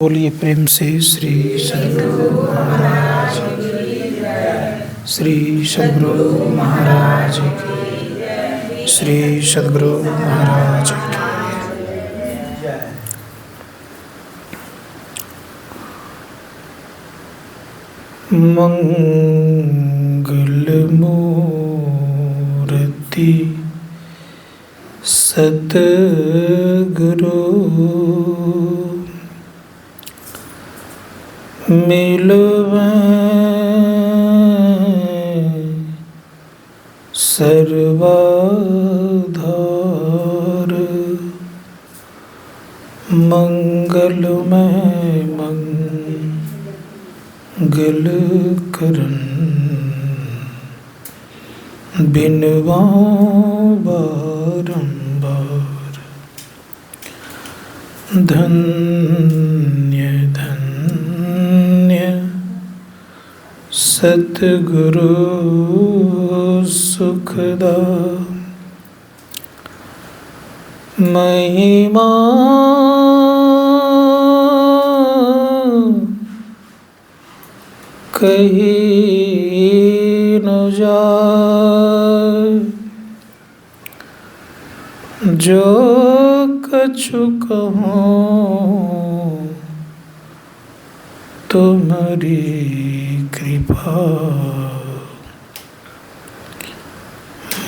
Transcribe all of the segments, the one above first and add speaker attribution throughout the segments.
Speaker 1: बोलिए प्रेम से श्री सद्गुरु महाराज श्री सद्गुरु महाराज की श्री सद्गुरु महाराज की मंगल मूर्ति सद्गुरु मिलवै सर्वाधार मंगलमय मंगल करन बिनवा बारंबार धन्य धन्य सतगुरु सुखदा महिमा कही न जाए जो कछु कहूँ तुम्हारी कृपा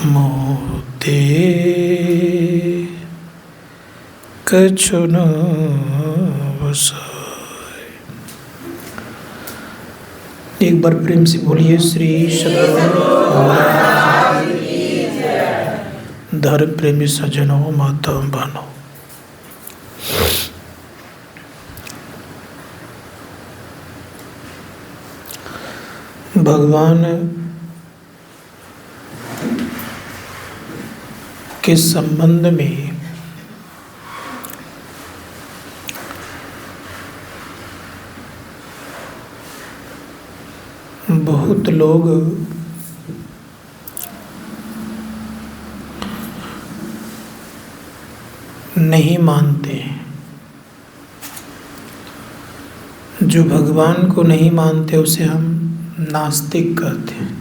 Speaker 1: मोते कछु न बसाए। एक बार प्रेम से बोलिए श्री सद्गुरु महाराज की जय। धर्म प्रेमी सज्जनों माता बहनों, भगवान के संबंध में बहुत लोग नहीं मानते हैं। जो भगवान को नहीं मानते उसे हम नास्तिक कहते हैं।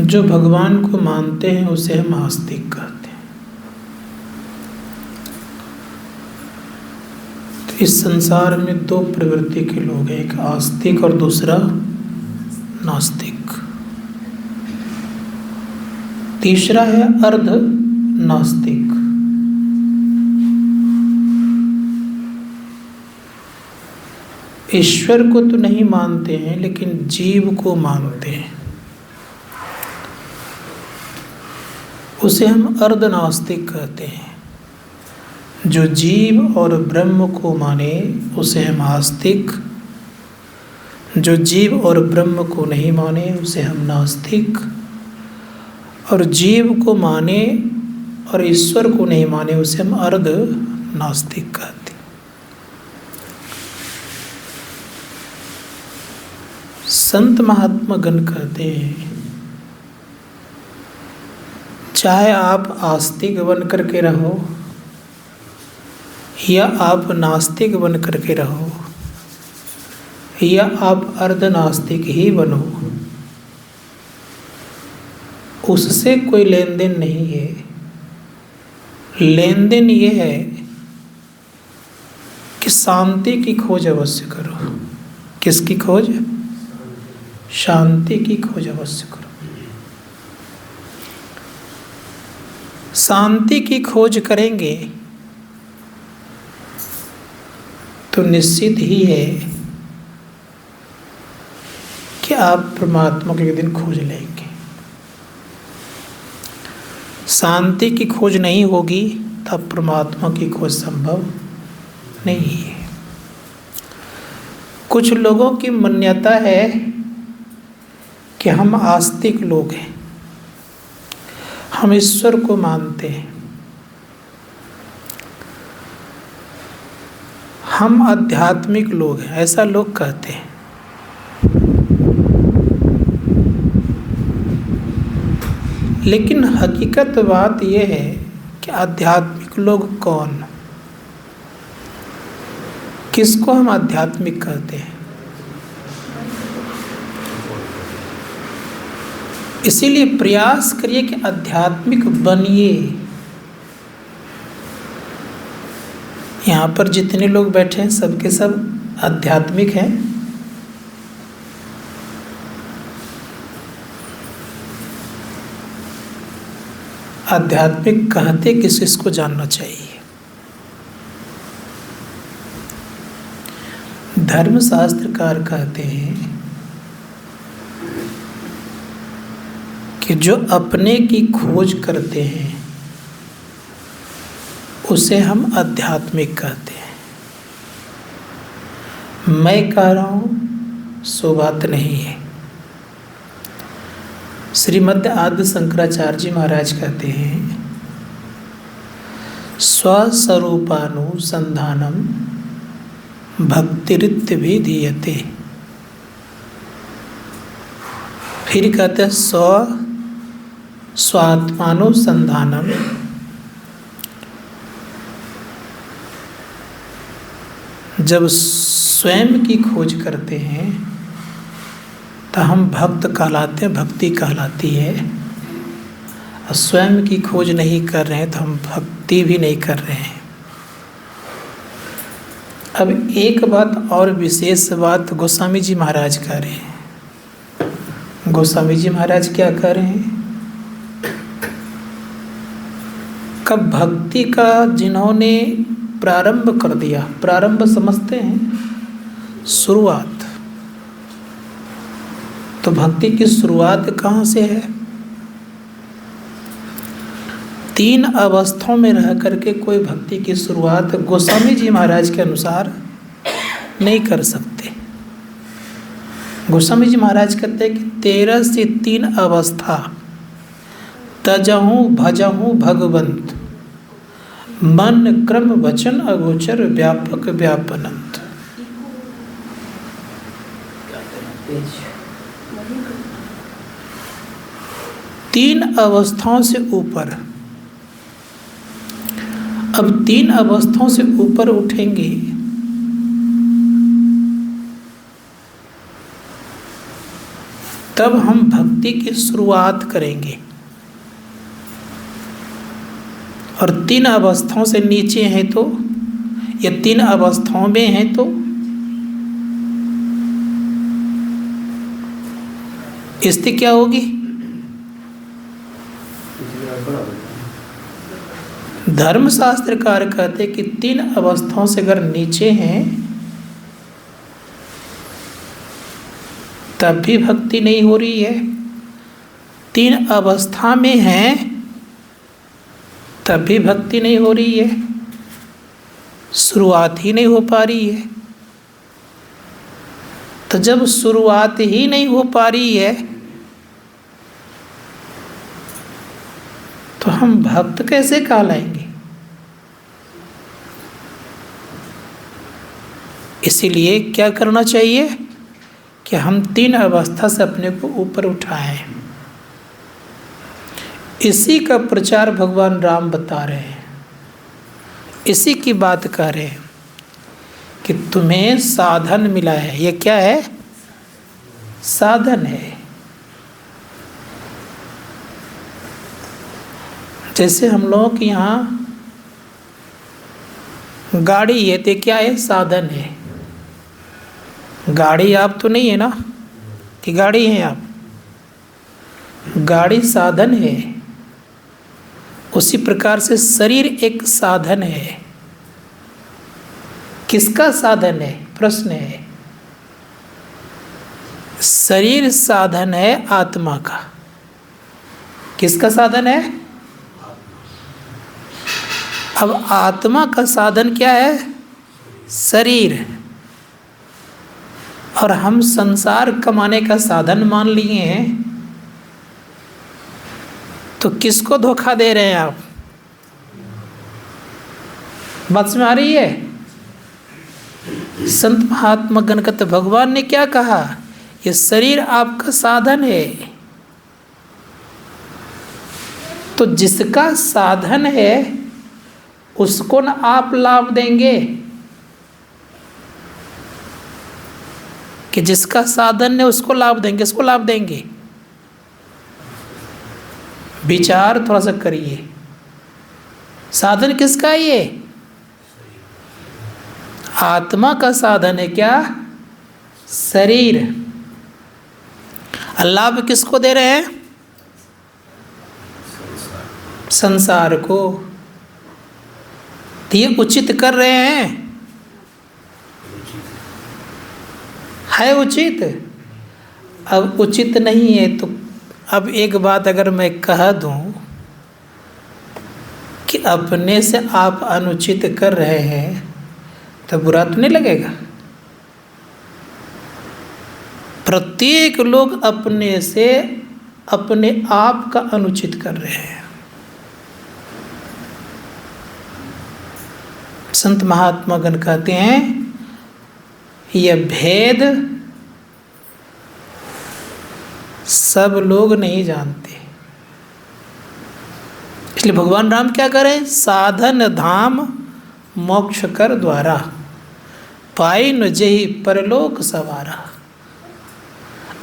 Speaker 1: जो भगवान को मानते हैं उसे हम आस्तिक कहते हैं। तो इस संसार में दो प्रवृत्ति के लोग हैं, एक आस्तिक और दूसरा नास्तिक। तीसरा है अर्ध नास्तिक। ईश्वर को तो नहीं मानते हैं लेकिन जीव को मानते हैं, उसे हम अर्धनास्तिक कहते हैं। जो जीव और ब्रह्म को माने उसे हम आस्तिक, जो जीव और ब्रह्म को नहीं माने उसे हम नास्तिक, और जीव को माने और ईश्वर को नहीं माने उसे हम अर्ध नास्तिक कहते हैं। संत महात्मा गण कहते हैं, चाहे आप आस्तिक बन करके रहो या आप नास्तिक बन करके रहो या आप अर्धनास्तिक ही बनो, उससे कोई लेन देन नहीं है। लेन देन ये है कि शांति की खोज अवश्य करो। किसकी खोज? शांति की खोज अवश्य करो। शांति की खोज करेंगे तो निश्चित ही है कि आप परमात्मा को एक दिन खोज लेंगे। शांति की खोज नहीं होगी तब परमात्मा की खोज संभव नहीं है। कुछ लोगों की मान्यता है कि हम आस्तिक लोग हैं, हम ईश्वर को मानते हैं, हम आध्यात्मिक लोग हैं, ऐसा लोग कहते हैं। लेकिन हकीकत बात यह है कि आध्यात्मिक लोग कौन? किसको हम आध्यात्मिक कहते हैं? इसीलिए प्रयास करिए कि आध्यात्मिक बनिए। यहाँ पर जितने लोग बैठे हैं सबके सब आध्यात्मिक हैं। आध्यात्मिक कहते किसको जानना चाहिए? धर्मशास्त्रकार कहते हैं कि जो अपने की खोज करते हैं उसे हम आध्यात्मिक कहते हैं। मैं कह रहा हूँ सो बात नहीं है। श्रीमद् आद्य शंकराचार्य जी महाराज कहते हैं स्वस्वरूपानुसंधानम भक्तिरित्यभिधीयते। फिर कहते हैं स्वात्मानुसंधानम जब स्वयं की खोज करते हैं तो हम भक्त कहलाते हैं, भक्ति कहलाती है। और स्वयं की खोज नहीं कर रहे हैं तो हम भक्ति भी नहीं कर रहे हैं। अब एक बात और विशेष बात गोस्वामी जी महाराज कह रहे हैं। गोस्वामी जी महाराज क्या कह रहे हैं? कब भक्ति का जिन्होंने प्रारंभ कर दिया, प्रारंभ समझते हैं शुरुआत, तो भक्ति की शुरुआत कहाँ से है? 3 अवस्थाओं में रह करके कोई भक्ति की शुरुआत गोस्वामी जी महाराज के अनुसार नहीं कर सकते। गोस्वामी जी महाराज कहते हैं कि 13 से 3 अवस्था तजहूँ भजहूँ भगवंत मन क्रम वचन अगोचर व्यापक व्यापनंत। तीन अवस्थाओं से ऊपर, अब 3 अवस्थाओं से ऊपर उठेंगे तब हम भक्ति की शुरुआत करेंगे। और 3 अवस्थाओं से नीचे हैं तो, या 3 अवस्थाओं में हैं तो स्थिति क्या होगी? धर्मशास्त्रकार कहते कि 3 अवस्थाओं से अगर नीचे हैं तब भी भक्ति नहीं हो रही है, 3 अवस्था में हैं तब भी भक्ति नहीं हो रही है, शुरुआत ही नहीं हो पा रही है। तो जब शुरुआत ही नहीं हो पा रही है तो हम भक्त कैसे कहलाएंगे? इसीलिए क्या करना चाहिए कि हम 3 अवस्था से अपने को ऊपर उठाएं। इसी का प्रचार भगवान राम बता रहे हैं, इसी की बात कह रहे हैं कि तुम्हें साधन मिला है। ये क्या है? साधन है। जैसे हम लोगों के यहाँ गाड़ी है तो क्या है? साधन है। गाड़ी आप तो नहीं है ना कि गाड़ी हैं आप? गाड़ी साधन है। उसी प्रकार से शरीर एक साधन है। किसका साधन है? प्रश्न है। शरीर साधन है आत्मा का। किसका साधन है? अब आत्मा का साधन क्या है? शरीर। और हम संसार कमाने का साधन मान लिए हैं, तो किसको धोखा दे रहे हैं आप? बात समझ आ रही है? संत महात्मा गणगत भगवान ने क्या कहा? ये शरीर आपका साधन है। तो जिसका साधन है उसको न आप लाभ देंगे, कि जिसका साधन है उसको लाभ देंगे, किसको लाभ देंगे? विचार थोड़ा सा करिए, साधन किसका है ये? आत्मा का साधन है क्या? शरीर। लाभ किसको दे रहे हैं? संसार को। तो ये उचित कर रहे हैं? है उचित? अब उचित नहीं है तो अब एक बात अगर मैं कह दूं कि अपने से आप अनुचित कर रहे हैं तो बुरा तो नहीं लगेगा? प्रत्येक लोग अपने से अपने आप का अनुचित कर रहे हैं। संत महात्मा गण कहते हैं यह भेद सब लोग नहीं जानते। इसलिए भगवान राम क्या करें? साधन धाम मोक्ष कर द्वारा, पाई न जेहि परलोक सवारा।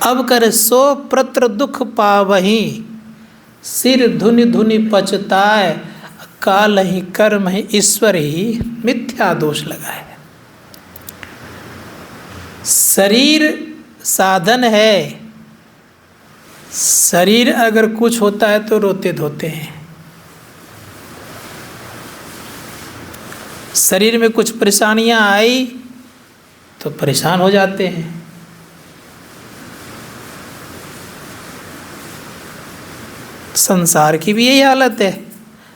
Speaker 1: अब करे सो प्रत्र दुख पावही, सिर धुनि धुनि पछताए, काल ही कर्म ही ईश्वर ही मिथ्या दोष लगाए। शरीर साधन है, शरीर अगर कुछ होता है तो रोते धोते हैं। शरीर में कुछ परेशानियां आई तो परेशान हो जाते हैं। संसार की भी यही हालत है।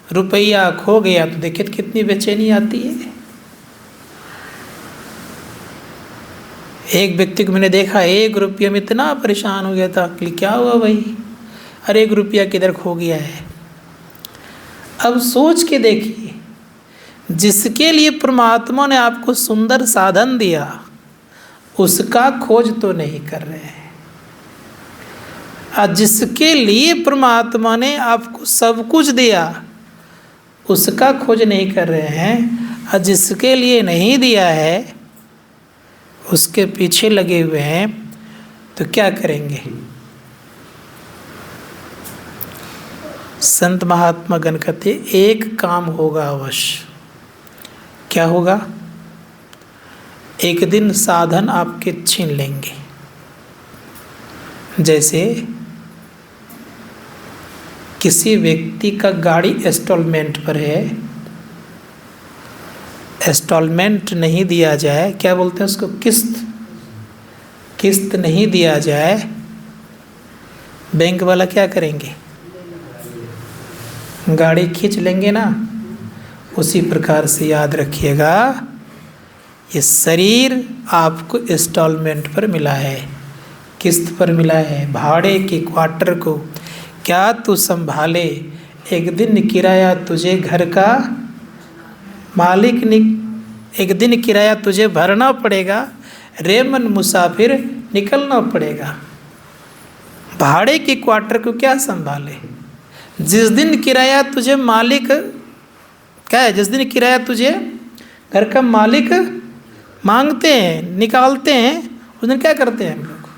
Speaker 1: रुपया खो गया तो देखिए कितनी बेचैनी आती है। एक व्यक्ति को मैंने देखा 1 रुपये में इतना परेशान हो गया था कि क्या हुआ भाई, अरे 1 रुपया किधर खो गया है। अब सोच के देखिए, जिसके लिए परमात्मा ने आपको सुंदर साधन दिया उसका खोज तो नहीं कर रहे हैं, और जिसके लिए परमात्मा ने आपको सब कुछ दिया उसका खोज नहीं कर रहे हैं, और जिसके लिए नहीं दिया है उसके पीछे लगे हुए हैं, तो क्या करेंगे? संत महात्मा गण कहते एक काम होगा अवश्य। क्या होगा? एक दिन साधन आपके छीन लेंगे। जैसे किसी व्यक्ति का गाड़ी इंस्टॉलमेंट पर है, इंस्टॉलमेंट नहीं दिया जाए, क्या बोलते हैं उसको, किस्त नहीं दिया जाए, बैंक वाला क्या करेंगे? गाड़ी खींच लेंगे ना। उसी प्रकार से याद रखिएगा, ये शरीर आपको इंस्टॉलमेंट पर मिला है, किस्त पर मिला है, भाड़े के क्वार्टर को क्या तू संभाले, एक दिन किराया तुझे घर का मालिक एक दिन किराया तुझे भरना पड़ेगा, रे मन मुसाफिर निकलना पड़ेगा। भाड़े के क्वार्टर को क्या संभाले? जिस दिन किराया तुझे मालिक क्या है, जिस दिन किराया तुझे घर का मालिक मांगते हैं, निकालते हैं, उस दिन क्या करते हैं हम लोग?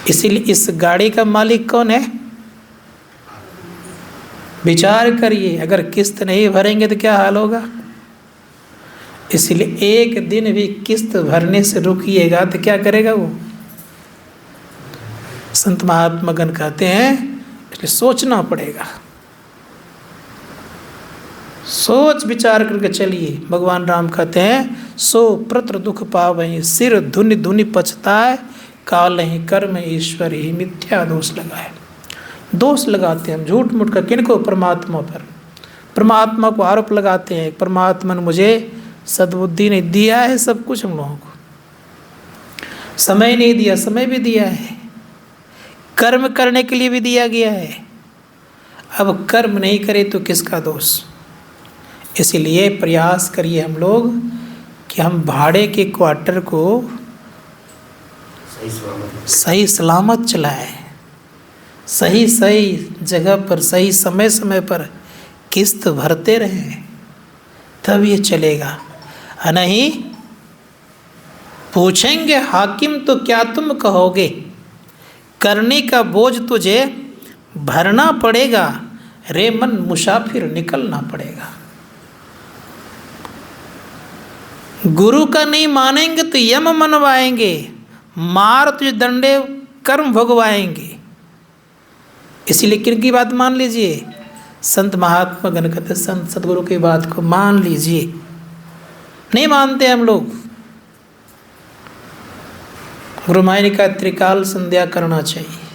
Speaker 1: इसीलिए इस गाड़ी का मालिक कौन है? विचार करिए, अगर किस्त नहीं भरेंगे तो क्या हाल होगा। इसलिए एक दिन भी किस्त भरने से रुकिएगा तो क्या करेगा वो? संत महात्मा गण कहते हैं इसलिए सोचना पड़ेगा, सोच विचार करके चलिए। भगवान राम कहते हैं सो प्रत्र दुख पावहि, सिर धुनि धुनि पछताए, काल ही कर्म ईश्वर ही मिथ्या दोष लगाए। दोष लगाते हैं हम झूठ मूठ का, किनको? परमात्मा पर। परमात्मा को आरोप लगाते हैं, परमात्मा ने मुझे सद्बुद्धि नहीं दिया है, सब कुछ हम लोगों को समय नहीं दिया, समय भी दिया है, कर्म करने के लिए भी दिया गया है। अब कर्म नहीं करे तो किसका दोष? इसीलिए प्रयास करिए हम लोग कि हम भाड़े के क्वार्टर को सही सलामत चलाएं, सही जगह पर सही समय पर किस्त भरते रहें, तब ये चलेगा। नहीं पूछेंगे हाकिम तो क्या तुम कहोगे, करने का बोझ तुझे भरना पड़ेगा, रे मन मुसाफिर निकलना पड़ेगा। गुरु का नहीं मानेंगे तो यम मनवाएंगे, मार तुझे दंडे कर्म भोगवाएंगे। इसीलिए किनकी बात मान लीजिए, संत महात्मा गण कहते संत सदगुरु की बात को मान लीजिए। नहीं मानते हम लोग। गुरु महाराज का त्रिकाल संध्या करना चाहिए।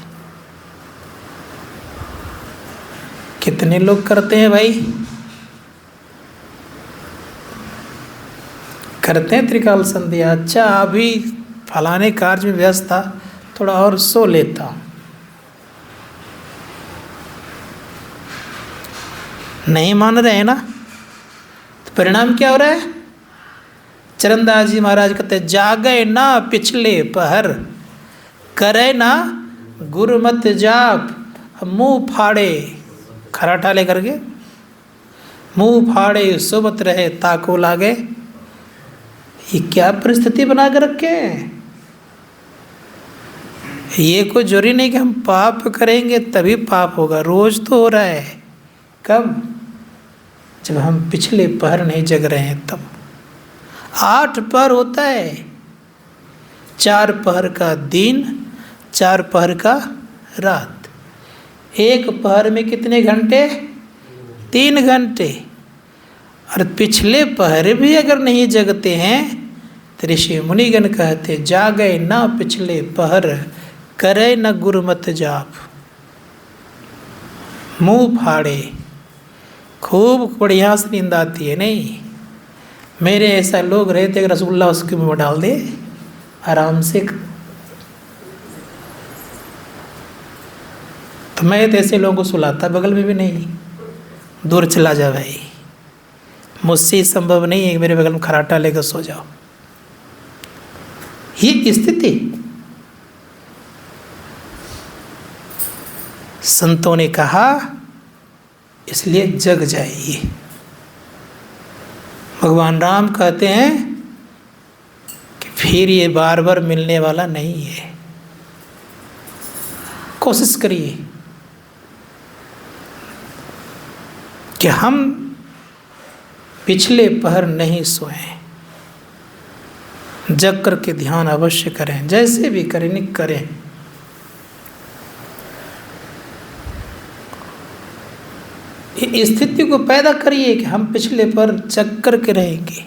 Speaker 1: कितने लोग करते हैं भाई? करते हैं त्रिकाल संध्या। अच्छा अभी फलाने कार्य में व्यस्त था, थोड़ा और सो लेता हूँ। नहीं मान रहे हैं ना, तो परिणाम क्या हो रहा है? चरणदास जी महाराज कहते जागे ना पिछले पहर, करे ना गुरुमत जाप, मुंह फाड़े खराठा लेकर के, मुंह फाड़े सोबत रहे ताको लागे। ये क्या परिस्थिति बना कर रखे हैं? ये कोई जरूरी नहीं कि हम पाप करेंगे तभी पाप होगा, रोज तो हो रहा है। कब? जब हम पिछले पहर नहीं जग रहे हैं तब। 8 पहर होता है, 4 पहर का दिन, 4 पहर का रात। 1 पहर में कितने घंटे? 3 घंटे। और पिछले पहर भी अगर नहीं जगते हैं तो ऋषि मुनिगण कहते जागे ना पिछले पहर, करे न गुरुमत जाप, मुंह फाड़े। खूब बढ़िया से नींद आती है नहीं? मेरे ऐसा लोग रहते कि रसगुल्ला उसके मुंह में डाल दे आराम से। तो मैं तो ऐसे लोगों को सुलाता बगल में भी नहीं, दूर चला जा भाई, मुझसे संभव नहीं है कि मेरे बगल में खराटा लेकर सो जाओ। ये स्थिति संतों ने कहा, इसलिए जग जाइए। भगवान राम कहते हैं कि फिर ये बार बार मिलने वाला नहीं है। कोशिश करिए कि हम पिछले पहर नहीं सोएं, जग करके ध्यान अवश्य करें, जैसे भी करें नहीं करें। स्थिति को पैदा करिए कि हम पिछले पर जग करके रहेंगे,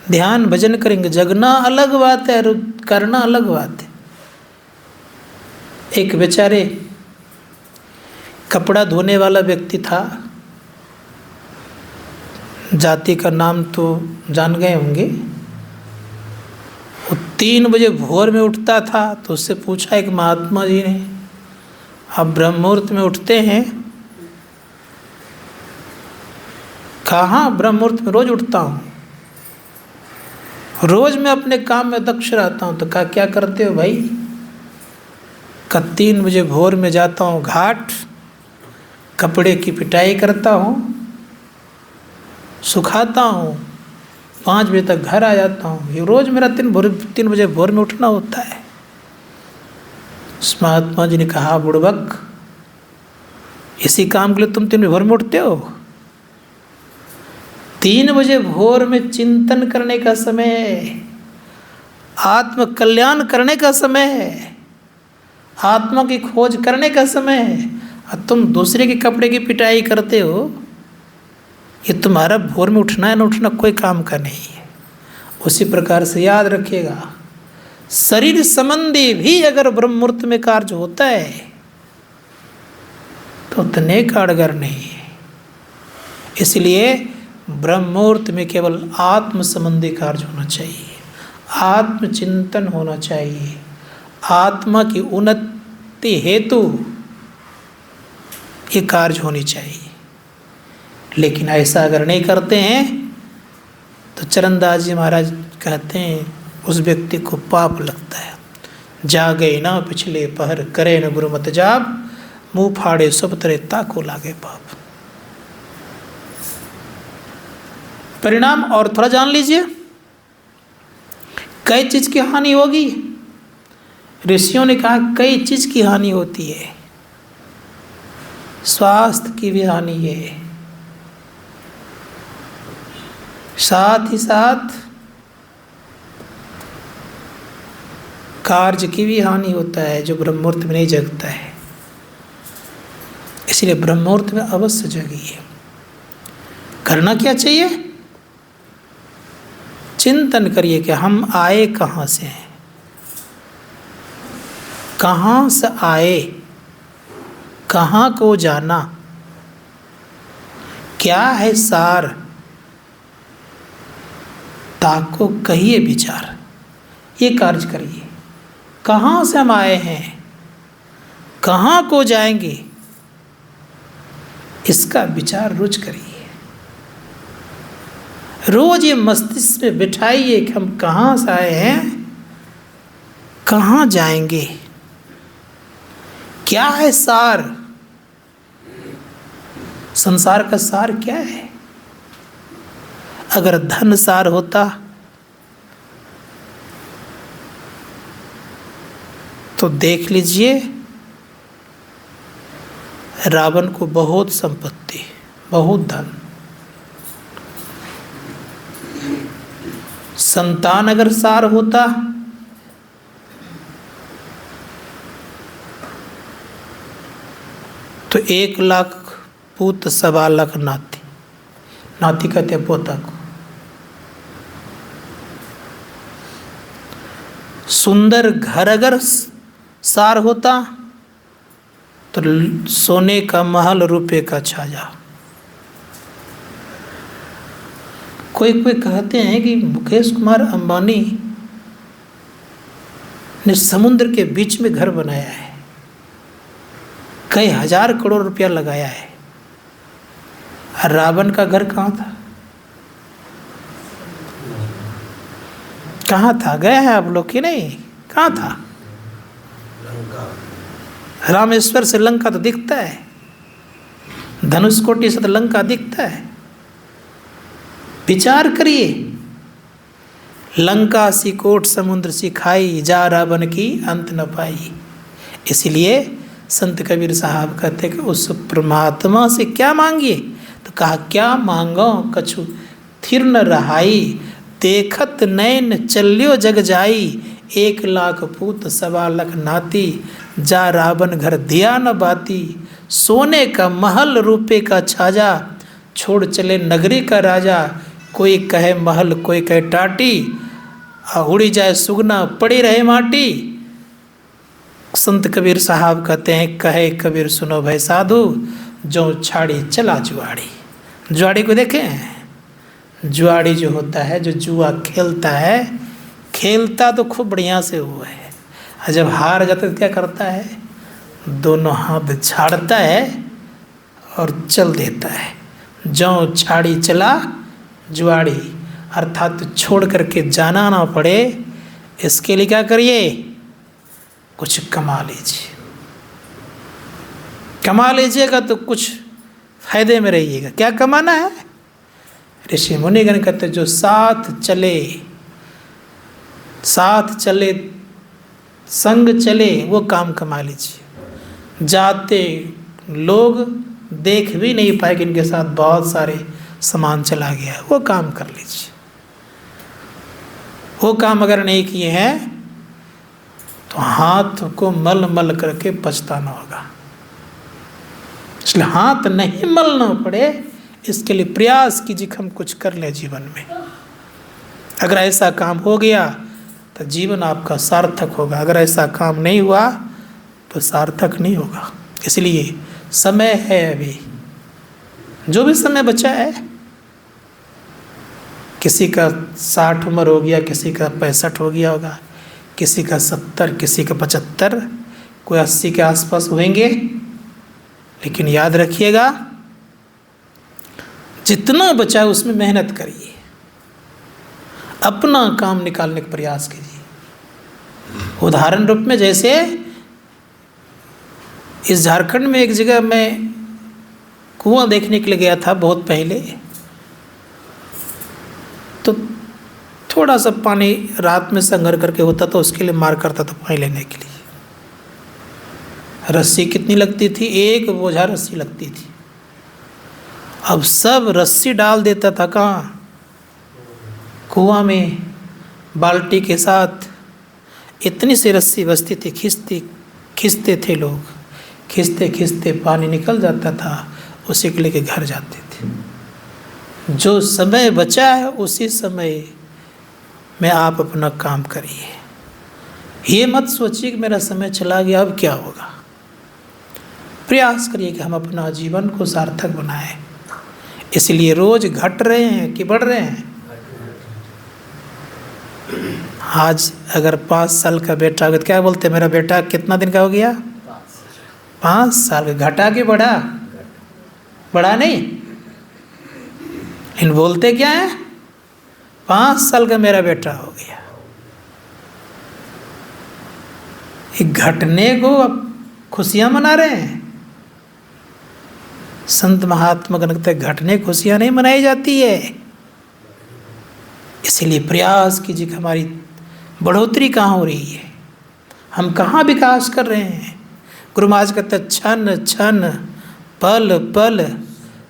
Speaker 1: ध्यान भजन करेंगे। जगना अलग बात है, करना अलग बात है। एक बेचारे कपड़ा धोने वाला व्यक्ति था, जाति का नाम तो जान गए होंगे। वो 3 बजे भोर में उठता था, तो उससे पूछा एक महात्मा जी ने, आप ब्रह्म मुहूर्त में उठते हैं? कहाँ ब्रह्म मुहूर्त में? रोज उठता हूँ, रोज मैं अपने काम में दक्ष रहता हूँ। तो कहा क्या करते हो भाई? का 3 बजे भोर में जाता हूँ घाट, कपड़े की पिटाई करता हूँ, सुखाता हूँ, 5 बजे तक घर आ जाता हूँ। ये रोज मेरा 3 बजे भोर में उठना होता है। उस महात्मा जी ने कहा, बुड़बक, इसी काम के लिए तुम 3 बजे भोर में उठते हो? 3 बजे भोर में चिंतन करने का समय है, आत्म कल्याण करने का समय है, आत्मा की खोज करने का समय है, और तुम दूसरे के कपड़े की पिटाई करते हो। ये तुम्हारा भोर में उठना है ना उठना कोई काम का नहीं है। उसी प्रकार से याद रखिएगा, शरीर संबंधी भी अगर ब्रह्म मुहूर्त में कार्य होता है तो उतने कारगर नहीं है। इसलिए ब्रह्म मुहूर्त में केवल आत्म संबंधी कार्य होना चाहिए, आत्मचिंतन होना चाहिए, आत्मा की उन्नति हेतु ये कार्य होनी चाहिए। लेकिन ऐसा अगर नहीं करते हैं तो चरणदास जी महाराज कहते हैं उस व्यक्ति को पाप लगता है। जागे ना पिछले पहर, करे न गुरुमत जाप, मुंह फाड़े सब तरह ताको लागे पाप। परिणाम और थोड़ा जान लीजिए। कई चीज़ की हानि होगी। ऋषियों ने कहा कई चीज़ की हानि होती है, स्वास्थ्य की भी हानि है, साथ ही साथ कार्य की भी हानि होता है जो ब्रह्म मुहूर्त में नहीं जगता है। इसलिए ब्रह्म मुहूर्त में अवश्य जगिए। करना क्या चाहिए? चिंतन करिए कि हम आए कहाँ से हैं, कहाँ से आए, कहाँ को जाना, क्या है सार, ताको कहिए विचार। ये कार्य करिए। कहाँ से हम आए हैं, कहाँ को जाएंगे, इसका विचार रोज करिए। रोज ये मस्तिष्क में बिठाइए कि हम कहाँ से आए हैं, कहाँ जाएंगे, क्या है सार। संसार का सार क्या है? अगर धन सार होता तो देख लीजिए, रावण को बहुत संपत्ति, बहुत धन। संतान अगर सार होता तो 1,00,000 पुत्र, 1,25,00,000 नाती। नाती कहते हैं पोता को। सुंदर घर अगर सार होता तो सोने का महल, रुपए का छाजा। कोई कहते हैं कि मुकेश कुमार अंबानी ने समुद्र के बीच में घर बनाया है, कई हजार करोड़ रुपया लगाया है। रावण का घर कहाँ था? कहाँ था? गए हैं आप लोग कि नहीं? कहाँ था? रामेश्वर से लंका तो दिखता है, धनुषकोटि से तो लंका दिखता है। विचार करिए। लंका सी कोट समुद्र सी खाई, जा रावण की अंत न पाई। इसलिए संत कबीर साहब कहते कि उस परमात्मा से क्या मांगिए? तो कहा क्या मांगो कछु थिर न रहाई, देखत नैन चल्यो जग जाई, 1,00,000 पूत 1,25,00,000 नाती, जा रावण घर दिया न बाती, सोने का महल रुपए का छाजा, छोड़ चले नगरी का राजा, कोई कहे महल कोई कहे टाटी, उड़ी जाए सुगना पड़ी रहे माटी। संत कबीर साहब कहते हैं कहे कबीर सुनो भाई साधु, जो छाड़ी चला जुआड़ी। जुआड़ी को देखें? जुआड़ी जो होता है, जो जुआ खेलता है, खेलता तो खूब बढ़िया से हुआ है, और जब हार जाता तो क्या करता है? दोनों हाथ झाड़ता है और चल देता है। जो छाड़ी चला जुआड़ी, अर्थात छोड़ करके जाना ना पड़े, इसके लिए क्या करिए? कुछ कमा लीजिए। कमा लीजिएगा तो कुछ फायदे में रहिएगा। क्या कमाना है? ऋषि मुनिगण कहते जो साथ चले, साथ चले, संग चले, वो काम कमा लीजिए। जाते लोग देख भी नहीं पाए कि इनके साथ बहुत सारे सामान चला गया है, वो काम कर लीजिए। वो काम अगर नहीं किए हैं तो हाथ को मल मल करके पछताना होगा। इसलिए हाथ नहीं मलना पड़े, इसके लिए प्रयास कीजिए हम कुछ कर लें जीवन में। अगर ऐसा काम हो गया तो जीवन आपका सार्थक होगा, अगर ऐसा काम नहीं हुआ तो सार्थक नहीं होगा। इसलिए समय है अभी, जो भी समय बचा है, किसी का 60 उम्र हो गया, किसी का 65 हो गया होगा, किसी का 70, किसी का 75, कोई 80 के आसपास होंगे। लेकिन याद रखिएगा, जितना बचा है उसमें मेहनत करिए, अपना काम निकालने का प्रयास कीजिए। उदाहरण रूप में जैसे इस झारखंड में एक जगह मैं कुआं देखने के लिए गया था बहुत पहले, तो थोड़ा सा पानी रात में संग्रह करके होता तो उसके लिए मार करता था पानी लेने के लिए। रस्सी कितनी लगती थी? एक बोझा रस्सी लगती थी। अब सब रस्सी डाल देता था कहाँ? कुआं में बाल्टी के साथ। इतनी सी रस्सी बचती थी, खींचते थे लोग, खींचते खींचते पानी निकल जाता था, उसी को लेके घर जाते थे। जो समय बचा है उसी समय में आप अपना काम करिए। ये मत सोचिए कि मेरा समय चला गया अब क्या होगा। प्रयास करिए कि हम अपना जीवन को सार्थक बनाएं। इसलिए रोज घट रहे हैं कि बढ़ रहे हैं? आज अगर 5 साल का बेटा होगा तो क्या बोलते हैं, मेरा बेटा कितना दिन का हो गया? 5 साल का। घटा के बढ़ा? बढ़ा नहीं। इन बोलते क्या है? 5 साल का मेरा बेटा हो गया। घटने को अब खुशियां मना रहे हैं। संत महात्मा गण कहते घटने खुशियां नहीं मनाई जाती है। इसलिए प्रयास कीजिए कि हमारी बढ़ोतरी कहाँ हो रही है, हम कहाँ विकास कर रहे हैं। गुरु महाराज कहते क्षण क्षण पल पल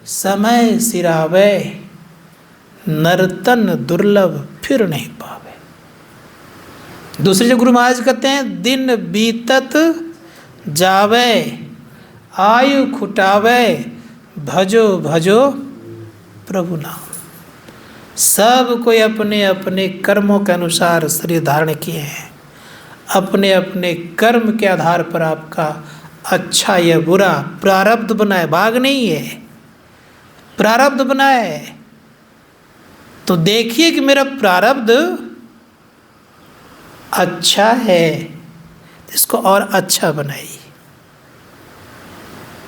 Speaker 1: समय सिरावे, नर्तन दुर्लभ फिर नहीं पावे। दूसरे जो गुरु महाराज कहते हैं दिन बीतत जावे, आयु खुटावे, भजो भजो प्रभु नाम। सब कोई अपने अपने कर्मों के अनुसार शरीर धारण किए हैं। अपने अपने कर्म के आधार पर आपका अच्छा या बुरा प्रारब्ध बनाए, भाग नहीं है, प्रारब्ध बनाए। तो देखिए कि मेरा प्रारब्ध अच्छा है, इसको और अच्छा बनाइए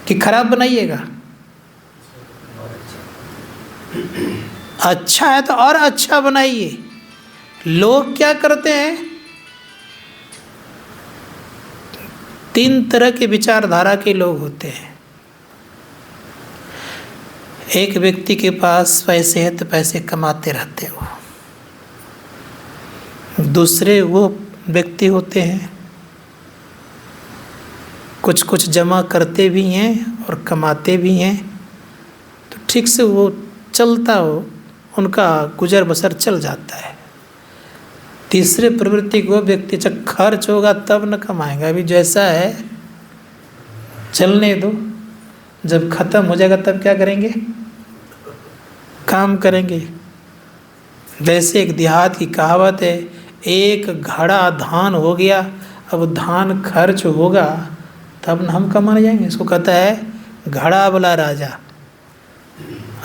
Speaker 1: कि खराब बनाइएगा। अच्छा है तो और अच्छा बनाइए। लोग क्या करते हैं, 3 तरह के विचारधारा के लोग होते हैं। एक व्यक्ति के पास पैसे हैं तो पैसे कमाते रहते हो। दूसरे वो व्यक्ति होते हैं कुछ कुछ जमा करते भी हैं और कमाते भी हैं, तो ठीक से वो चलता हो, उनका गुजर बसर चल जाता है। तीसरे प्रवृत्ति को व्यक्ति जब खर्च होगा तब न कमाएगा, अभी जैसा है चलने दो, जब खत्म हो जाएगा तब क्या करेंगे? काम करेंगे। जैसे एक देहात की कहावत है, एक घड़ा धान हो गया, अब धान खर्च होगा तब न हम कमाने जाएंगे। इसको कहता है घड़ा वाला राजा।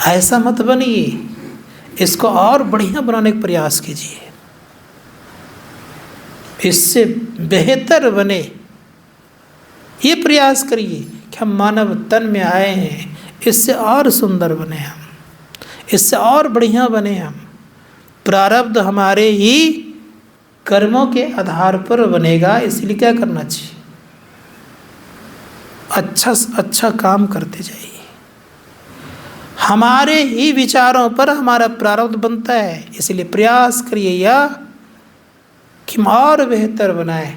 Speaker 1: ऐसा मत बनिए, इसको और बढ़िया बनाने का प्रयास कीजिए, इससे बेहतर बने। ये प्रयास करिए कि हम मानव तन में आए हैं, इससे और सुंदर बने हम, इससे और बढ़िया बने हम। प्रारब्ध हमारे ही कर्मों के आधार पर बनेगा, इसलिए क्या करना चाहिए? अच्छा अच्छा काम करते जाइए। हमारे ही विचारों पर हमारा प्रारब्ध बनता है, इसलिए प्रयास करिए या कि हम और बेहतर बनाए।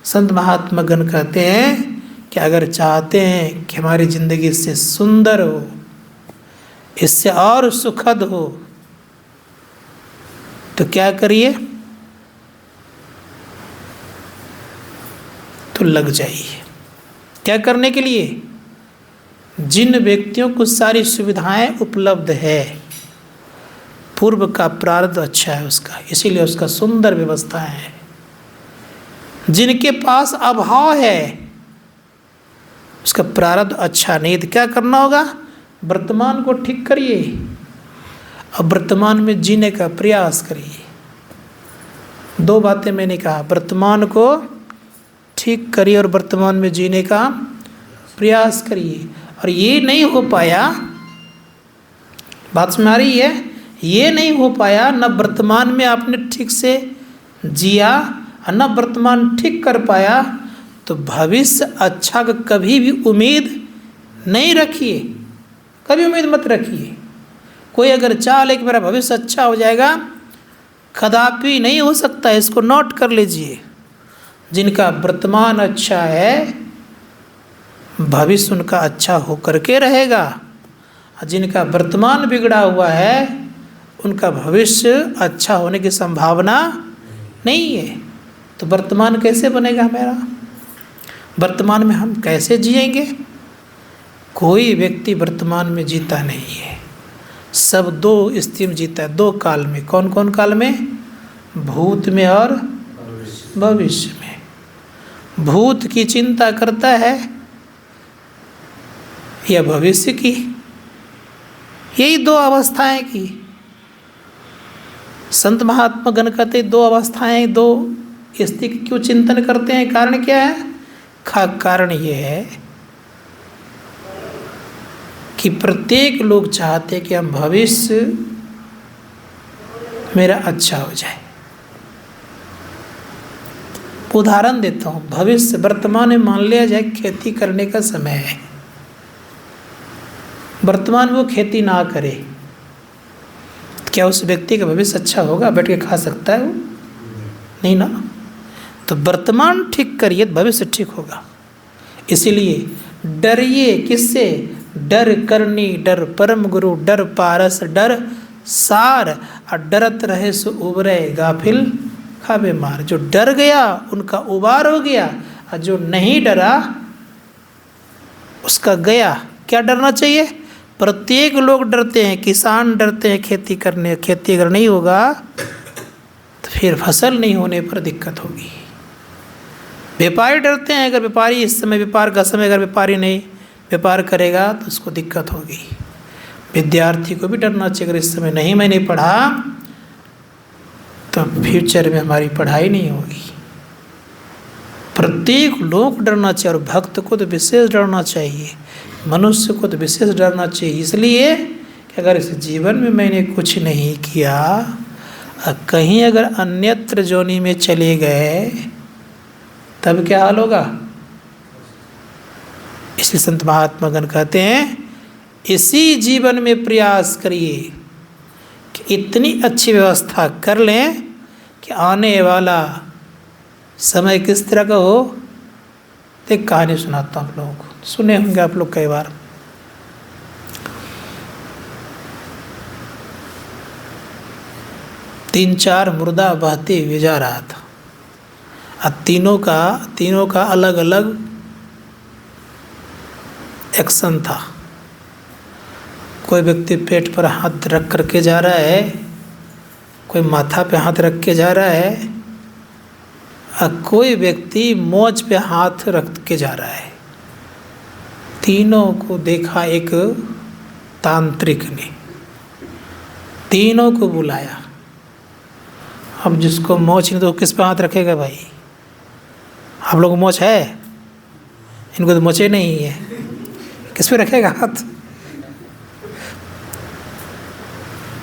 Speaker 1: संत महात्मा गण कहते हैं कि अगर चाहते हैं कि हमारी ज़िंदगी इससे सुंदर हो, इससे और सुखद हो, तो क्या करिए? तो लग जाइए। क्या करने के लिए? जिन व्यक्तियों को सारी सुविधाएं उपलब्ध है, पूर्व का प्रारब्ध अच्छा है उसका, इसीलिए उसका सुंदर व्यवस्था है। जिनके पास अभाव है, उसका प्रारब्ध अच्छा नहीं, तो क्या करना होगा? वर्तमान को ठीक करिए, अब वर्तमान में जीने का प्रयास करिए। 2 बातें मैंने कहा, वर्तमान को ठीक करिए और वर्तमान में जीने का प्रयास करिए। और ये नहीं हो पाया, बात समझ आ रही है? ये नहीं हो पाया, न वर्तमान में आपने ठीक से जिया और न वर्तमान ठीक कर पाया, तो भविष्य अच्छा का कभी भी उम्मीद नहीं रखिए, कभी उम्मीद मत रखिए। कोई अगर चाह ले कि मेरा भविष्य अच्छा हो जाएगा, कदापि नहीं हो सकता। इसको नोट कर लीजिए। जिनका वर्तमान अच्छा है, भविष्य उनका अच्छा होकर के रहेगा। और जिनका वर्तमान बिगड़ा हुआ है, उनका भविष्य अच्छा होने की संभावना नहीं है। तो वर्तमान कैसे बनेगा हमारा? वर्तमान में हम कैसे जिएंगे? कोई व्यक्ति वर्तमान में जीता नहीं है। सब दो स्थिति में जीता है, दो काल में। कौन कौन काल में? भूत में और भविष्य में। भूत की चिंता करता है या भविष्य की? यही दो अवस्थाएं की। संत महात्मा गण कहते दो अवस्थाएं, दो स्थिति क्यों चिंतन करते हैं? कारण क्या है? कारण ये है कि प्रत्येक लोग चाहते हैं कि हम भविष्य मेरा अच्छा हो जाए। उदाहरण देता हूँ। भविष्य वर्तमान में मान लिया जाए खेती करने का समय है, वर्तमान में वो खेती ना करे, क्या उस व्यक्ति का भविष्य अच्छा होगा? बैठ के खा सकता है वो? नहीं ना। तो वर्तमान ठीक करिए, भविष्य ठीक होगा। इसीलिए डरिए किससे? डर करनी डर परम गुरु, डर पारस डर सार। और डरत रहे सो उबरे, गाफिल खाबे मार। जो डर गया उनका उबार हो गया, और जो नहीं डरा उसका गया। क्या डरना चाहिए? प्रत्येक लोग डरते हैं, किसान डरते हैं खेती करने। खेती अगर नहीं होगा तो फिर फसल नहीं होने पर दिक्कत होगी। व्यापारी डरते हैं, अगर व्यापारी इस समय व्यापार का समय अगर व्यापारी नहीं व्यापार करेगा तो उसको दिक्कत होगी। विद्यार्थी को भी डरना चाहिए, अगर इस समय नहीं मैंने पढ़ा तो फ्यूचर में हमारी पढ़ाई नहीं होगी। प्रत्येक लोग डरना चाहिए, और भक्त को तो विशेष डरना चाहिए, मनुष्य को तो विशेष डरना चाहिए। इसलिए कि अगर इस जीवन में मैंने कुछ नहीं किया, कहीं अगर अन्यत्र जोनि में चले गए तब क्या हाल होगा? इसलिए संत महात्मा गण कहते हैं इसी जीवन में प्रयास करिए कि इतनी अच्छी व्यवस्था कर लें कि आने वाला समय किस तरह का हो। तो एक कहानी सुनाता हूँ आप लोगों को, सुने होंगे आप लोग कई बार। तीन चार मुर्दा बहते हुए जा रहा था। अब तीनों का अलग अलग एक्शन था। कोई व्यक्ति पेट पर हाथ रख करके जा रहा है, कोई माथा पे हाथ रख के जा रहा है, और कोई व्यक्ति मोच पे हाथ रख के जा रहा है। तीनों को देखा एक तांत्रिक ने, तीनों को बुलाया। अब जिसको मोच नहीं तो किस पे हाथ रखेगा भाई? आप लोगों को मोच है, इनको तो मोचे नहीं है, किस पे रखेगा हाथ?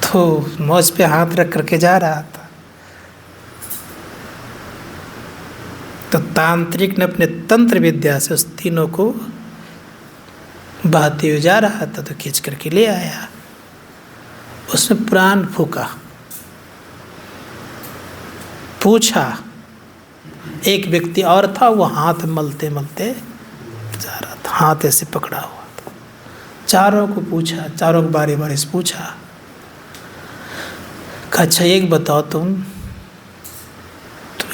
Speaker 1: तो मोच पे हाथ रख करके जा रहा था। तो तांत्रिक ने अपने तंत्र विद्या से उस तीनों को बहते हुए जा रहा था, तो खींच करके ले आया। उसने प्राण फूका, पूछा। एक व्यक्ति और था, वो हाथ मलते मलते जा रहा था, हाथ ऐसे पकड़ा हुआ था। चारों को पूछा, चारों को बारी बारी से पूछा। अच्छा एक बताओ, तुम्हें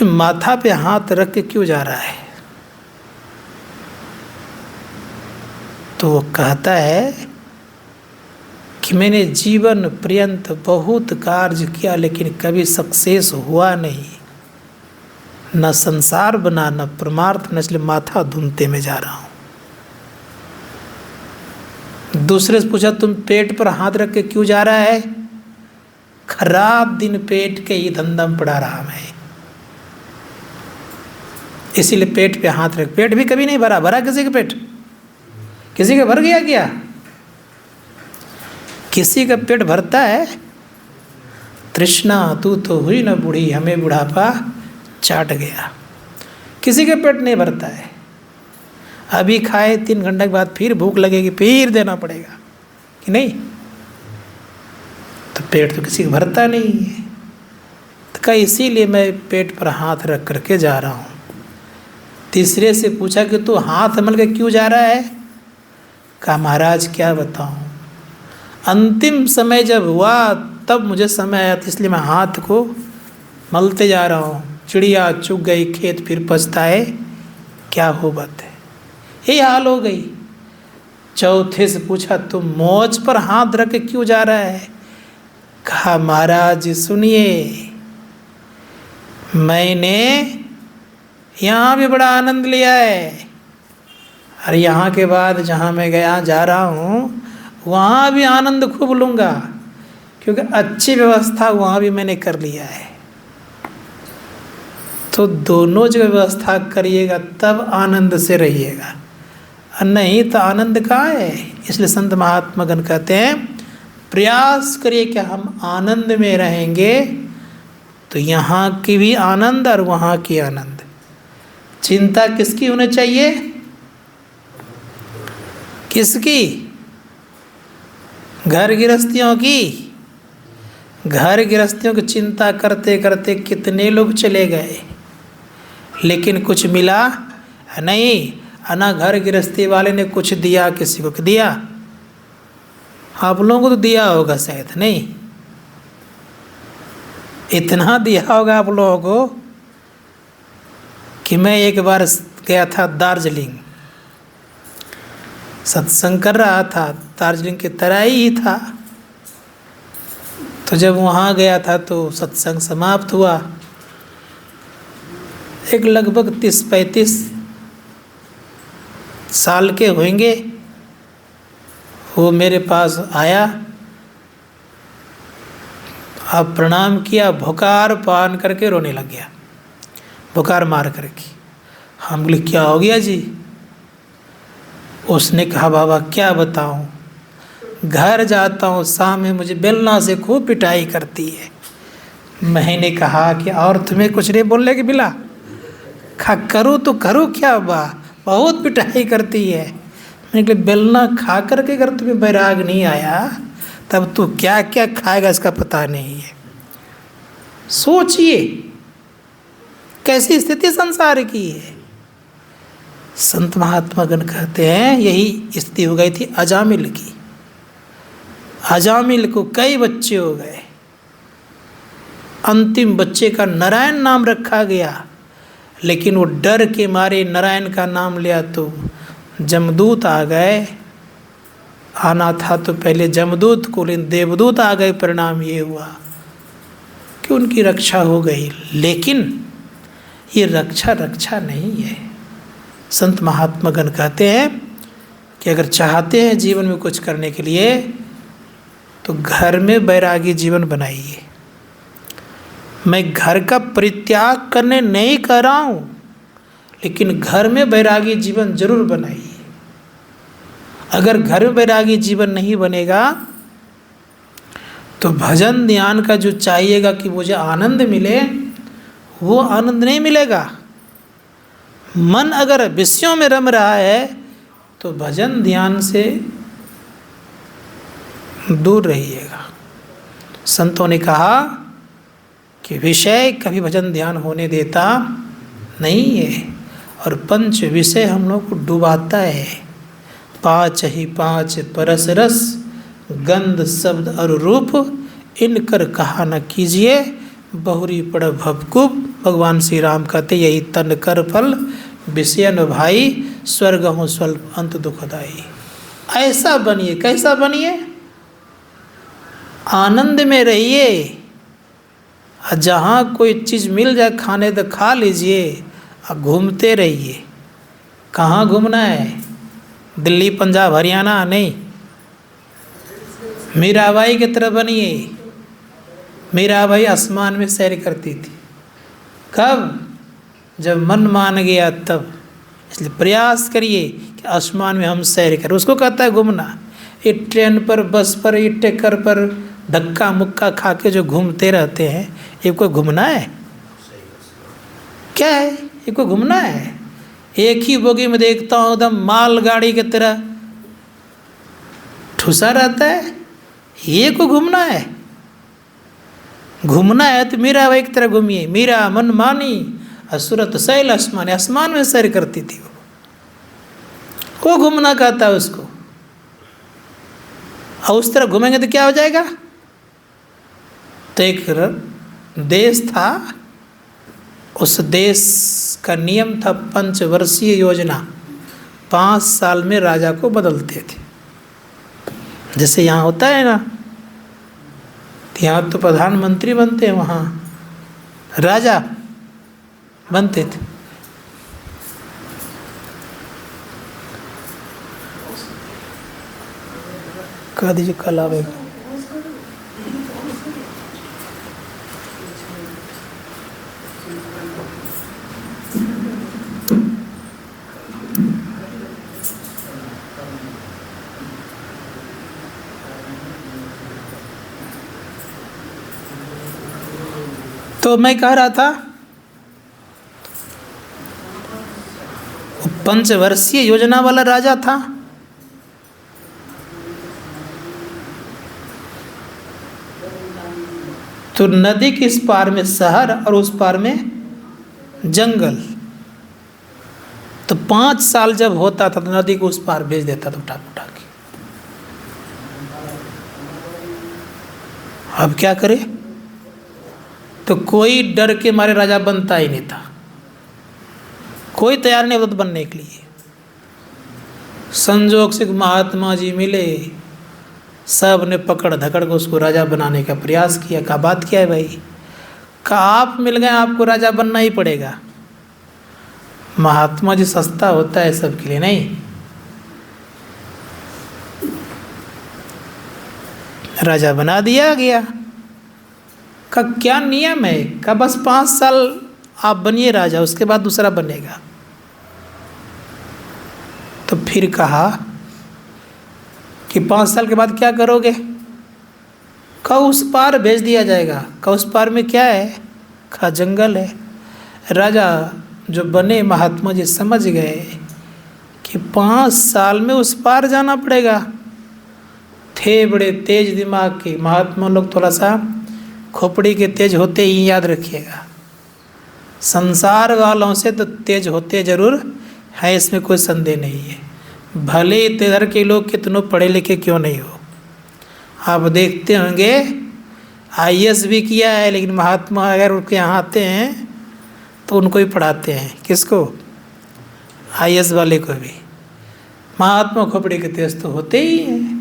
Speaker 1: माथा पे हाथ रख के क्यों जा रहा है? तो वो कहता है कि मैंने जीवन पर्यंत बहुत कार्य किया, लेकिन कभी सक्सेस हुआ नहीं, न संसार बना न परमार्थ, न, इसलिए माथा धूमते में जा रहा हूँ। दूसरे से पूछा तुम पेट पर हाथ रख के क्यों जा रहा है? खराब दिन पेट के ही धंधा में पड़ा रहा मैं, इसीलिए पेट पे हाथ रख। पेट भी कभी नहीं भरा, भरा किसी का पेट? किसी का भर गया क्या? किसी का पेट भरता है? तृष्णा तू तो हुई न बूढ़ी, हमें बुढ़ापा चाट गया। किसी का पेट नहीं भरता है। अभी खाए 3 घंटे के बाद फिर भूख लगेगी, फिर देना पड़ेगा कि नहीं? तो पेट तो किसी का भरता नहीं है। कहा इसीलिए मैं पेट पर हाथ रख करके जा रहा हूँ। तीसरे से पूछा कि तू हाथ मल के क्यों जा रहा है? कहा महाराज क्या बताऊँ, अंतिम समय जब हुआ तब मुझे समय आया, इसलिए मैं हाथ को मलते जा रहा हूँ। चिड़िया चुग गई खेत फिर पछताए क्या हो बात है, यही हाल हो गई। चौथे से पूछा तुम मौज पर हाथ रख के क्यों जा रहा है? कहा महाराज सुनिए, मैंने यहाँ भी बड़ा आनंद लिया है, और यहाँ के बाद जहाँ मैं गया जा रहा हूँ वहाँ भी आनंद खूब लूँगा, क्योंकि अच्छी व्यवस्था वहाँ भी मैंने कर लिया है। तो दोनों जगह व्यवस्था करिएगा तब आनंद से रहिएगा, और नहीं तो आनंद कहाँ है। इसलिए संत महात्मागण कहते हैं प्रयास करिए कि हम आनंद में रहेंगे, तो यहाँ की भी आनंद और वहाँ की आनंद। चिंता किसकी होनी चाहिए? किसकी? घर गृहस्थियों की। घर गृहस्थियों की चिंता करते करते कितने लोग चले गए, लेकिन कुछ मिला नहीं। ना घर गृहस्थी वाले ने कुछ दिया, किसी को दिया? आप लोगों को तो दिया होगा शायद, नहीं? इतना दिया होगा आप लोगों को कि मैं एक बार गया था दार्जिलिंग, सत्संग कर रहा था, दार्जिलिंग की तराई ही था। तो जब वहाँ गया था तो सत्संग समाप्त हुआ। एक लगभग 30-35 साल के होंगे, वो मेरे पास आया, अब प्रणाम किया, भुकार पान करके रोने लग गया, भुकार मार करके। हम बोले क्या हो गया जी? उसने कहा बाबा क्या बताऊं, घर जाता हूँ शाम में मुझे बेलना से खूब पिटाई करती है। मैंने कहा कि और तुम्हें कुछ नहीं बोलने की मिला? करूँ तो करूँ क्या बा, बहुत पिटाई करती है। मैंने कहा बेलना खा करके अगर तुम्हें बैराग नहीं आया तब तू क्या क्या खाएगा इसका पता नहीं है। सोचिए कैसी स्थिति संसार की है। संत महात्मागण कहते हैं यही स्थिति हो गई थी अजामिल की। अजामिल को कई बच्चे हो गए, अंतिम बच्चे का नारायण नाम रखा गया, लेकिन वो डर के मारे नारायण का नाम लिया तो जमदूत आ गए। आना था तो पहले जमदूत को, लेकिन देवदूत आ गए। परिणाम ये हुआ कि उनकी रक्षा हो गई, लेकिन ये रक्षा नहीं है। संत महात्मागण कहते हैं कि अगर चाहते हैं जीवन में कुछ करने के लिए तो घर में बैरागी जीवन बनाइए। मैं घर का परित्याग करने नहीं कह रहा हूँ, लेकिन घर में बैरागी जीवन जरूर बनाइए। अगर घर में बैरागी जीवन नहीं बनेगा तो भजन ध्यान का जो चाहिएगा कि मुझे आनंद मिले, वो आनंद नहीं मिलेगा। मन अगर विषयों में रम रहा है तो भजन ध्यान से दूर रहिएगा। संतों ने कहा कि विषय कभी भजन ध्यान होने देता नहीं है, और पंच विषय हम लोग को डुबाता है। 5 ही 5 परस रस, गंध शब्द और रूप, इनकर कहा न कीजिए, बहुरी पड़ भवकुप। भगवान श्री राम कहते यही तन कर फल, विषयन भाई, स्वर्ग हो स्वल्प अंत दुखदाई। ऐसा बनिए। कैसा बनिए? आनंद में रहिए। जहाँ कोई चीज़ मिल जाए खाने तो खा लीजिए, और घूमते रहिए। कहाँ घूमना है? दिल्ली पंजाब हरियाणा नहीं, मीराबाई की तरह बनिए। मीराबाई आसमान में सैर करती थी। कब? जब मन मान गया तब। इसलिए प्रयास करिए कि आसमान में हम सैर करें। उसको कहता है घूमना। ये ट्रेन पर, बस पर, ये टेकर पर धक्का मुक्का खा के जो घूमते रहते हैं, ये कोई घूमना है? क्या है ये? कोई घूमना है? एक ही बोगी में देखता हूँ एकदम मालगाड़ी की तरह ठुसा रहता है, ये को घूमना है? घूमना है तो मीरा वही की तरह घूमिए। मीरा मन मानी असुरत शैल आसमानी, आसमान में सैर करती थी वो घूमना कहता है उसको। और उस तरह घूमेंगे तो क्या हो जाएगा। तो एक देश था, उस देश का नियम था 5 वर्षीय योजना, 5 साल में राजा को बदलते थे। जैसे यहाँ होता है ना, यहाँ तो प्रधानमंत्री बनते हैं, वहाँ राजा बनते थे। कह दीजिए कल आवेगा। तो मैं कह रहा था 5 वर्षीय योजना वाला राजा था। तो नदी के इस पार में शहर और उस पार में जंगल। तो 5 साल जब होता था तो नदी को उस पार भेज देता था उठा उठा के। अब क्या करे। तो कोई डर के मारे राजा बनता ही नहीं था, कोई तैयार नहीं होता बनने के लिए। संजोग से महात्मा जी मिले, सब ने पकड़ धकड़ को उसको राजा बनाने का प्रयास किया। कहा बात क्या है भाई। कहा आप मिल गए, आपको राजा बनना ही पड़ेगा। महात्मा जी सस्ता होता है सबके लिए नहीं। राजा बना दिया गया। का क्या नियम है। का बस 5 साल आप बनिए राजा, उसके बाद दूसरा बनेगा। तो फिर कहा कि 5 साल के बाद क्या करोगे। का उस पार भेज दिया जाएगा। का उस पार में क्या है। का जंगल है। राजा जो बने महात्मा जी समझ गए कि 5 साल में उस पार जाना पड़ेगा। थे बड़े तेज दिमाग के महात्मा लोग, थोड़ा सा खोपड़ी के तेज होते ही याद रखिएगा। संसार वालों से तो तेज होते जरूर है, इसमें कोई संदेह नहीं है। भले इधर के लोग कितनों पढ़े लिखे क्यों नहीं हो। आप देखते होंगे IAS भी किया है, लेकिन महात्मा अगर उनके यहाँ आते हैं तो उनको ही पढ़ाते हैं। किसको। IAS वाले को भी। महात्मा खोपड़ी के तेज तो होते ही हैं।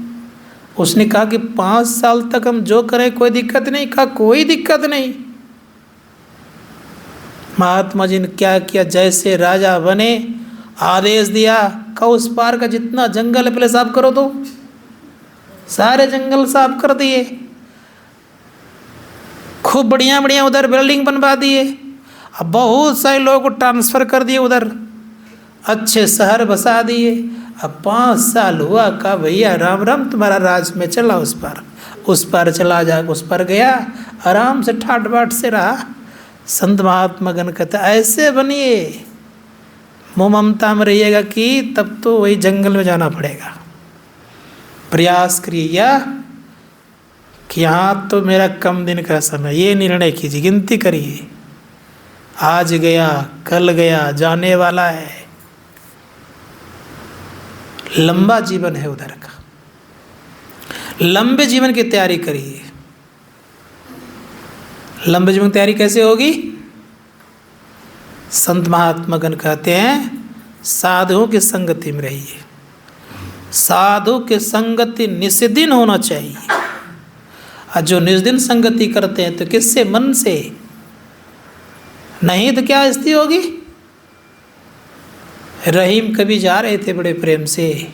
Speaker 1: उसने कहा कि 5 साल तक हम जो करें कोई दिक्कत नहीं। कहा कोई दिक्कत नहीं। महात्मा जी ने क्या किया, जैसे राजा बने आदेश दिया। कहा उस पार का जितना जंगल है पहले साफ करो। तो सारे जंगल साफ कर दिए। खूब बढ़िया बढ़िया उधर बिल्डिंग बनवा दिए। अब बहुत सारे लोगों को ट्रांसफ़र कर दिए उधर, अच्छे शहर बसा दिए। अब 5 साल हुआ। कहा भैया राम राम, तुम्हारा राज में चला उस पार चला जा। उस पर गया, आराम से ठाट बाट से रहा। संत महात्मा गण कहते ऐसे बनिए, मोह ममता में रहिएगा कि तब तो वही जंगल में जाना पड़ेगा। प्रयास करिए कि यहाँ तो मेरा कम दिन का समय, ये निर्णय कीजिए, गिनती करिए। आज गया कल गया, जाने वाला है। लंबा जीवन है उधर का। लंबे जीवन की तैयारी करिए। लंबे जीवन की तैयारी कैसे होगी। संत महात्मा गण कहते हैं साधुओं की संगति में रहिए। साधु की संगति निस्दिन होना चाहिए। और जो निस्दिन संगति करते हैं तो किससे, मन से। नहीं तो क्या स्थिति होगी। रहीम कवि जा रहे थे बड़े प्रेम से।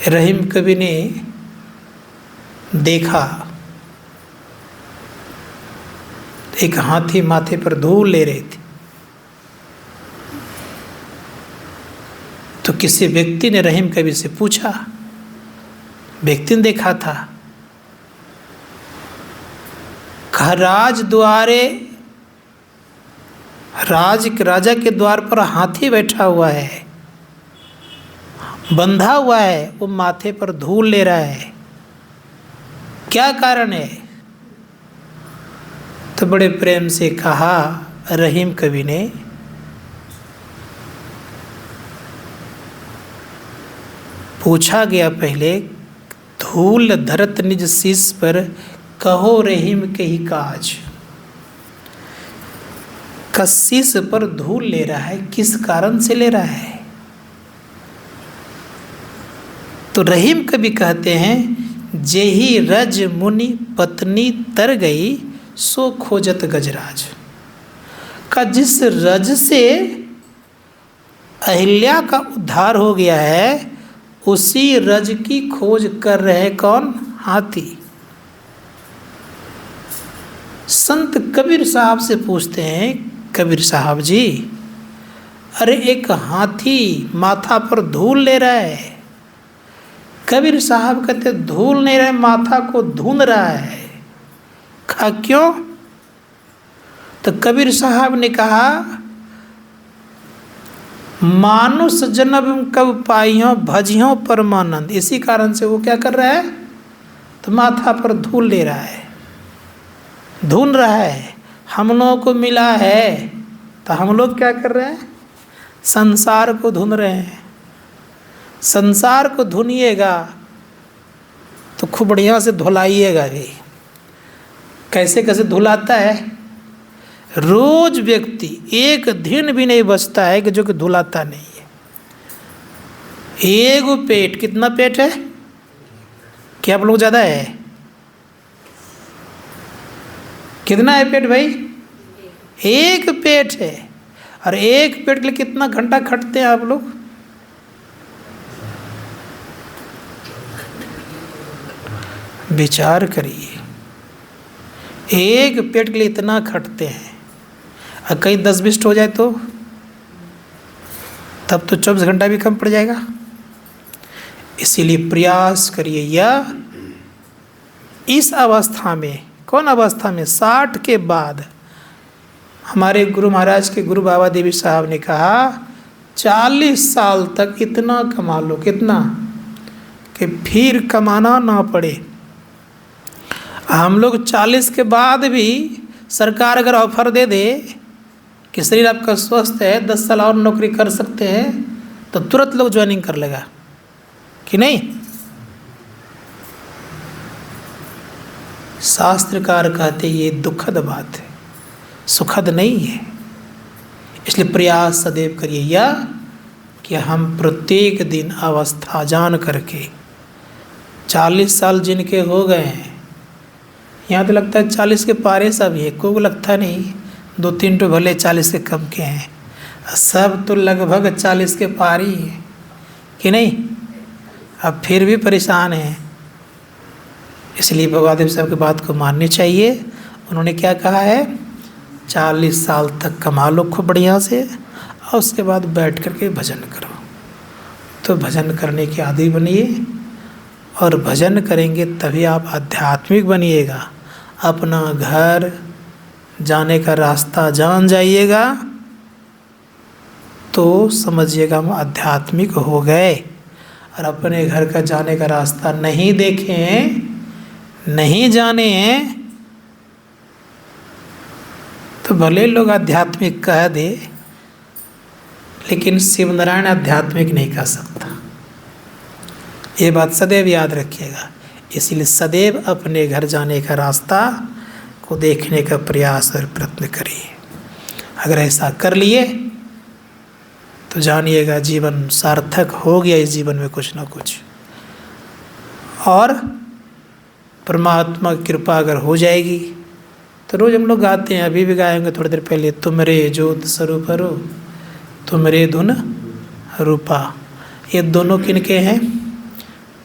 Speaker 1: रहीम कवि ने देखा एक हाथी माथे पर धूल ले रहे थे। तो किसी व्यक्ति ने रहीम कवि से पूछा, व्यक्ति ने देखा था। कहा राजा के द्वार पर हाथी बैठा हुआ है, बंधा हुआ है, वो माथे पर धूल ले रहा है, क्या कारण है। तो बड़े प्रेम से कहा रहीम कवि ने, पूछा गया पहले, धूल धरत निज शीस पर, कहो रहीम के ही काज। कशीस पर धूल ले रहा है, किस कारण से ले रहा है? तो रहीम कवि कहते हैं, जेही रज मुनि पत्नी तर गई, सो खोजत गजराज। का जिस रज से अहिल्या का उद्धार हो गया है, उसी रज की खोज कर रहे कौन? हाथी। संत कबीर साहब से पूछते हैं, कबीर साहब जी, अरे एक हाथी माथा पर धूल ले रहा है। कबीर साहब कहते धूल नहीं रहा, माथा को धुन रहा है। कहा क्यों? तो कबीर साहब ने कहा, मानुष जन्म कब पाइयों, भजियों परमानंद। इसी कारण से वो क्या कर रहा है? तो माथा पर धूल ले रहा है, धुन रहा है। हम लोगों को मिला है तो हम लोग क्या कर रहे हैं? संसार को धुन रहे हैं। संसार को धुनिएगा तो खूब बढ़िया से धुलाइएगा भी। कैसे कैसे धुलाता है? रोज व्यक्ति एक दिन भी नहीं बचता है कि जो कि धुलाता नहीं है। एगो पेट, कितना पेट है? क्या आप लोग ज़्यादा है? कितना है पेट भाई? एक पेट है। और एक पेट के लिए कितना घंटा खटते हैं आप लोग? विचार करिए, एक पेट के लिए इतना खटते हैं, और कहीं 10-20 हो जाए तो तब तो 24 घंटा भी कम पड़ जाएगा। इसीलिए प्रयास करिए, या इस अवस्था में, कौन अवस्था में? 60 के बाद। हमारे गुरु महाराज के गुरु बाबा देवी साहब ने कहा, 40 साल तक इतना कमा लो, कितना कि फिर कमाना ना पड़े। हम लोग 40 के बाद भी सरकार अगर ऑफर दे दे कि शरीर आपका स्वस्थ है, 10 साल और नौकरी कर सकते हैं, तो तुरंत लोग ज्वाइनिंग कर लेगा कि नहीं? शास्त्रकार कहते ये दुखद बात है, सुखद नहीं है। इसलिए प्रयास सदैव करिए, या कि हम प्रत्येक दिन अवस्था जान करके, 40 साल जिनके हो गए हैं, यहाँ तो लगता है 40 के पारे सब है, कोई लगता नहीं 2-3 तो भले 40 के कम के हैं, सब तो लगभग 40 के पार ही है कि नहीं? अब फिर भी परेशान हैं। इसलिए भगवादेव साहब की बात को माननी चाहिए। उन्होंने क्या कहा है? 40 साल तक कमा लो खूब बढ़िया से, और उसके बाद बैठ करके भजन करो। तो भजन करने के आदी बनिए, और भजन करेंगे तभी आप आध्यात्मिक बनिएगा। अपना घर जाने का रास्ता जान जाइएगा तो समझिएगा हम आध्यात्मिक हो गए। और अपने घर का जाने का रास्ता नहीं देखें, नहीं जाने हैं, तो भले लोग आध्यात्मिक कह दे, लेकिन शिवनारायण आध्यात्मिक नहीं कह सकता। ये बात सदैव याद रखिएगा। इसलिए सदैव अपने घर जाने का रास्ता को देखने का प्रयास और प्रयत्न करिए। अगर ऐसा कर लिए तो जानिएगा जीवन सार्थक हो गया, इस जीवन में कुछ ना कुछ। और परमात्मा की कृपा अगर हो जाएगी तो रोज़ हम लोग गाते हैं, अभी भी गाएंगे थोड़ी देर पहले, तुम रे ज्योत स्वरूप रो, तुम रे धुन रूपा। ये दोनों किनके हैं?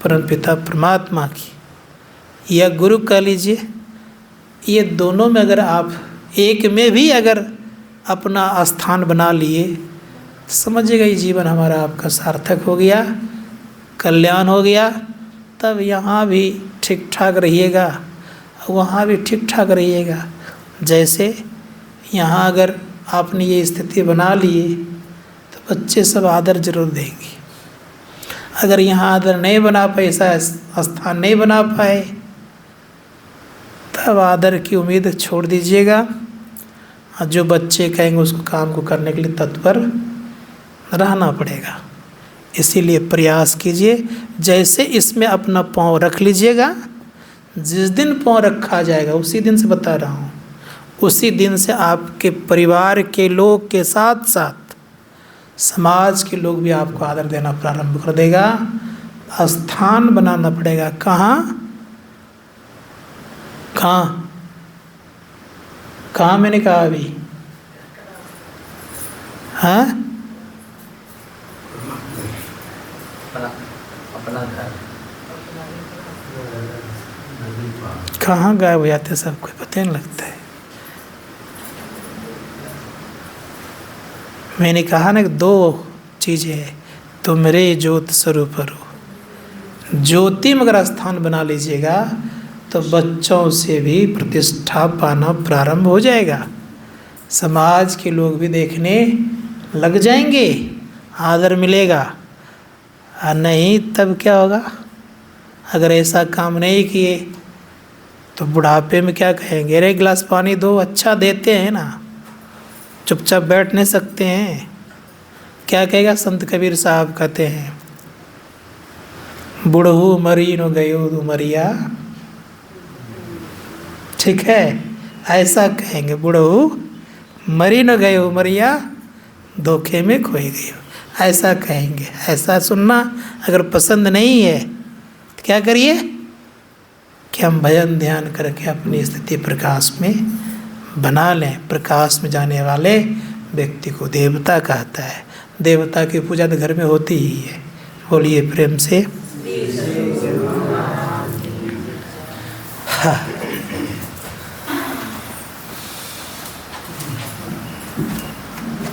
Speaker 1: परमपिता परमात्मा की, या गुरु कह लीजिए। ये दोनों में अगर आप एक में भी अगर अपना स्थान बना लिए तो समझिएगा ये जीवन हमारा आपका सार्थक हो गया, कल्याण हो गया। तब यहाँ भी ठीक ठाक रहिएगा, वहाँ भी ठीक ठाक रहिएगा। जैसे यहाँ अगर आपने ये स्थिति बना लिए तो बच्चे सब आदर जरूर देंगे। अगर यहाँ आदर नहीं बना पाए, ऐसा स्थान नहीं बना पाए, तो अब आदर की उम्मीद छोड़ दीजिएगा, और जो बच्चे कहेंगे उसको काम को करने के लिए तत्पर रहना पड़ेगा। इसीलिए प्रयास कीजिए, जैसे इसमें अपना पाँव रख लीजिएगा, जिस दिन पाँव रखा जाएगा उसी दिन से बता रहा हूँ, उसी दिन से आपके परिवार के लोग के साथ साथ समाज के लोग भी आपको आदर देना प्रारंभ कर देगा। स्थान बनाना पड़ेगा। कहाँ कहाँ कहाँ मैंने कहा अभी? हाँ,
Speaker 2: अपना घर
Speaker 1: कहाँ गायब हो जाते सबको पता नहीं लगता है। मैंने कहा ना कि दो चीज़ें हैं, तुम रे ज्योत स्वरूप हो। ज्योति में अगर स्थान बना लीजिएगा तो बच्चों से भी प्रतिष्ठा पाना प्रारंभ हो जाएगा, समाज के लोग भी देखने लग जाएंगे, आदर मिलेगा। और नहीं तब क्या होगा? अगर ऐसा काम नहीं किए तो बुढ़ापे में क्या कहेंगे? अरे गिलास पानी दो, अच्छा देते हैं ना, चुपचाप बैठ नहीं सकते हैं। क्या कहेगा? संत कबीर साहब कहते हैं, बुढ़ऊ मरी नो गयो उमरिया। ठीक है, ऐसा कहेंगे, बुढ़ऊ मरी न गयो उमरिया, धोखे में खोई गई हो, ऐसा कहेंगे। ऐसा सुनना अगर पसंद नहीं है तो क्या करिए कि हम भजन ध्यान करके अपनी स्थिति प्रकाश में बना लें। प्रकाश में जाने वाले व्यक्ति को देवता कहता है। देवता की पूजा तो घर में होती ही है। बोलिए प्रेम से। हाँ।